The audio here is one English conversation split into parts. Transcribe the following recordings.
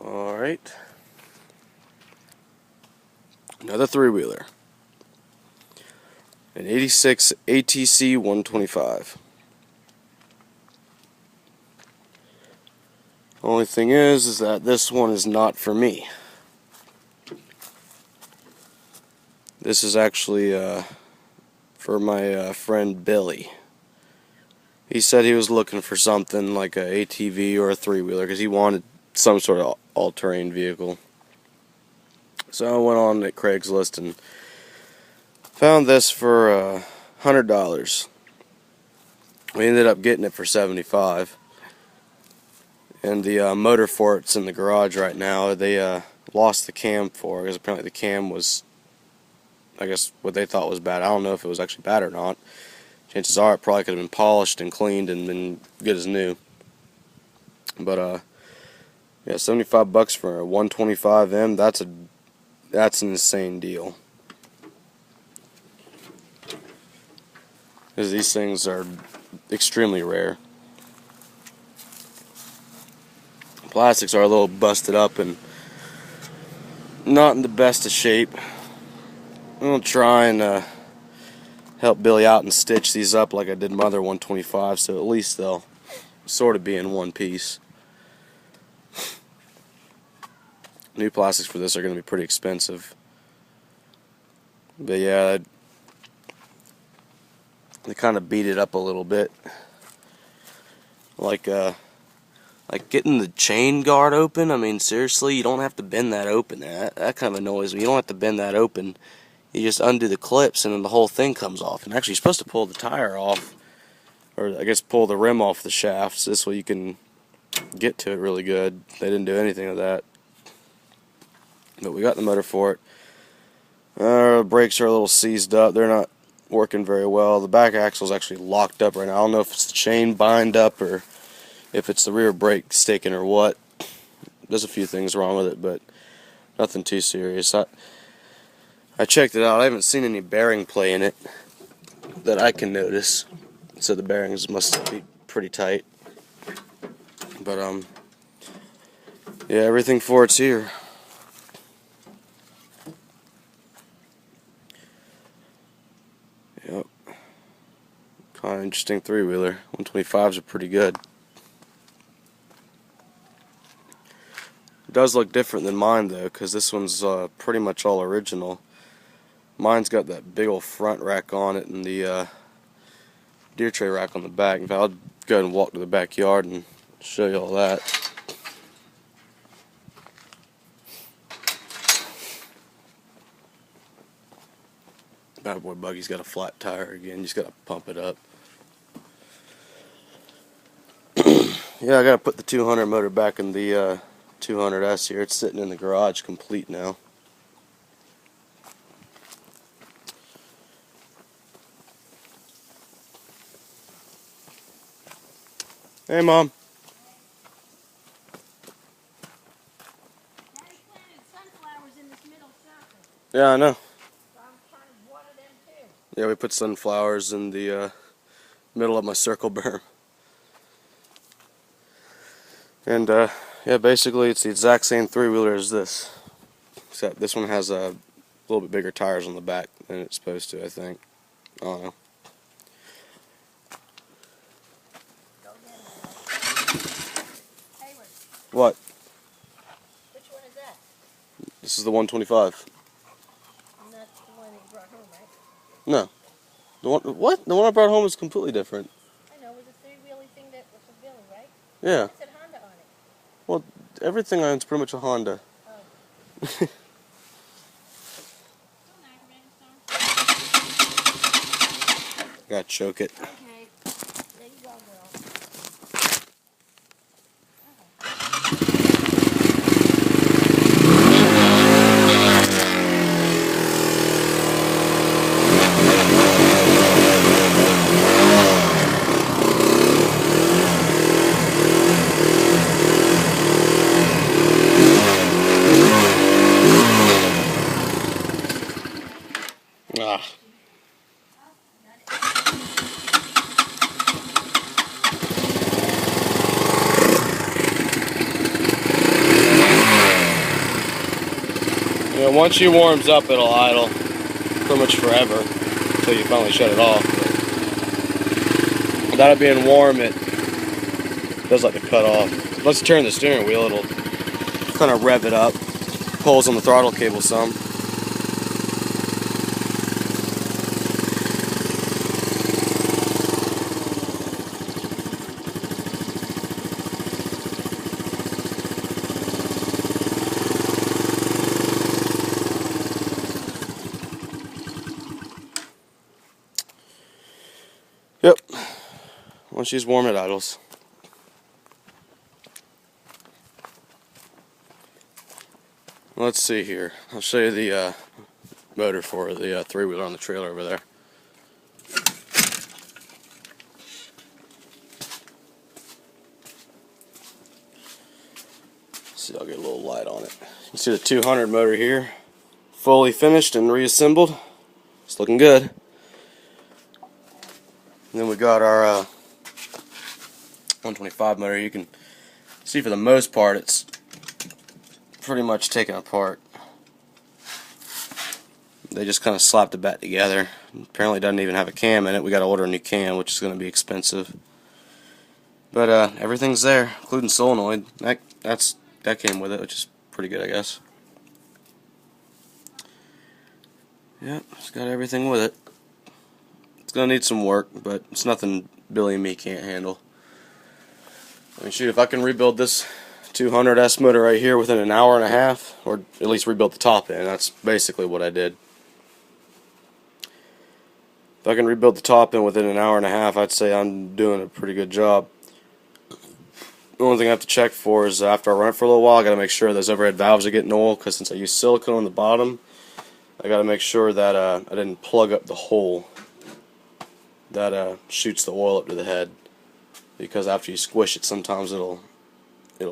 Alright. Another three-wheeler. An 86 ATC 125. Only thing is that this one is not for me. This is actually for my friend Billy. He said he was looking for something like a ATV or a three-wheeler because he wanted some sort of all-terrain vehicle. So I went on at Craigslist and found this for $100. We ended up getting it for $75. And the motor for it's in the garage right now. They lost the cam for it because apparently the cam was, I guess, what they thought was bad. I don't know if it was actually bad or not. Chances are it probably could have been polished and cleaned and been good as new. But yeah, $75 for a 125M. That's an insane deal. Because these things are extremely rare. Plastics are a little busted up and not in the best of shape. I'm going to try and help Billy out and stitch these up like I did my other 125, so at least they'll sort of be in one piece. New plastics for this are going to be pretty expensive. But yeah, they kind of beat it up a little bit. Like getting the chain guard open. I mean, seriously, you don't have to bend that open. That kind of annoys me. You don't have to bend that open. You just undo the clips and then the whole thing comes off. And actually, you're supposed to pull the tire off, or I guess pull the rim off the shafts. This way you can get to it really good. They didn't do anything of that. But we got the motor for it. Brakes are a little seized up. They're not working very well. The back axle is actually locked up right now. I don't know if it's the chain bind up or if it's the rear brake sticking or what. There's a few things wrong with it, but nothing too serious. I checked it out. I haven't seen any bearing play in it that I can notice. So the bearings must be pretty tight. But yeah, everything for it's here. Yep. Kind of interesting three-wheeler. 125s are pretty good. It does look different than mine though, because this one's pretty much all original. Mine's got that big old front rack on it and the deer tray rack on the back. In fact, I'll go ahead and walk to the backyard and show you all that. Bad boy buggy's got a flat tire again. You just got to pump it up. Yeah, I got to put the 200 motor back in the 200S here. It's sitting in the garage complete now. Hey, Mom. Daddy planted sunflowers in this middle circle. Yeah, I know. So I'm trying to water them too. Yeah, we put sunflowers in the middle of my circle berm. And yeah, basically it's the exact same three-wheeler as this, except this one has a little bit bigger tires on the back than it's supposed to, I think. I don't know. Hayward, What? which one is that? This is the 125. And that's the one that you brought home, right? No. The one, what? The one I brought home is completely different. I know, it was a three-wheelie thing that was for Billy, right? Yeah. It said Honda on it. Well, everything on it's pretty much a Honda. Oh. Gotta choke it. Okay. There you go, girl. Ah. And once she warms up, it'll idle pretty much forever until you finally shut it off. But without it being warm, it does like to cut off. Once you turn the steering wheel, it'll kind of rev it up, pulls on the throttle cable some. Yep. Once she's warm, it idles. Let's see here. I'll show you the motor for the three-wheeler on the trailer over there. See, I'll get a little light on it. You can see the 200 motor here, fully finished and reassembled. It's looking good. And then we got our 125 motor. You can see for the most part it's pretty much taken apart. They just kind of slapped it back together. Apparently it doesn't even have a cam in it. We got to order a new cam, which is going to be expensive. But everything's there, including solenoid. That came with it, which is pretty good, I guess. Yep, it's got everything with it. It's going to need some work, but it's nothing Billy and me can't handle. I mean, shoot, if I can rebuild this 200S motor right here within an hour and a half, or at least rebuild the top end, that's basically what I did. If I can rebuild the top end within an hour and a half, I'd say I'm doing a pretty good job. The only thing I have to check for is after I run it for a little while, I got to make sure those overhead valves are getting oil, because since I use silicone on the bottom, I got to make sure that I didn't plug up the hole that shoots the oil up to the head, because after you squish it, sometimes it'll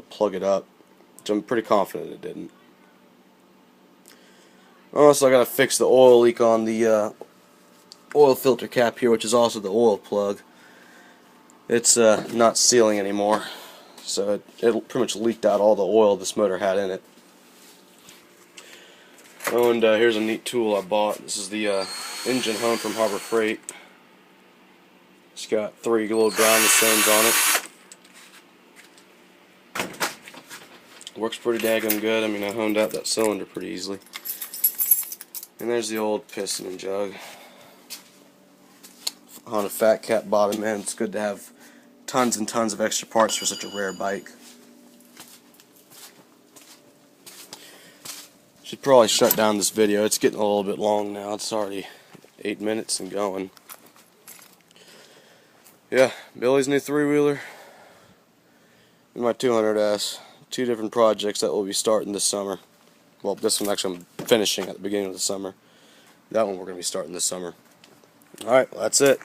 plug it up, which I'm pretty confident it didn't. Also, I got to fix the oil leak on the oil filter cap here, which is also the oil plug. It's not sealing anymore, so it pretty much leaked out all the oil this motor had in it. Oh, and here's a neat tool I bought. This is the engine hone from Harbor Freight. It's got 3 little ground stones on it. Works pretty daggone good. I mean, I honed out that cylinder pretty easily. And there's the old piston and jug on a fat cat bottom, man. It's good to have tons and tons of extra parts for such a rare bike. Should probably shut down this video. It's getting a little bit long now. It's already 8 minutes and going. Yeah, Billy's new three-wheeler and my 200S. 2 different projects that will be starting this summer. Well, this one actually I'm finishing at the beginning of the summer. That one we're going to be starting this summer. Alright, well, that's it.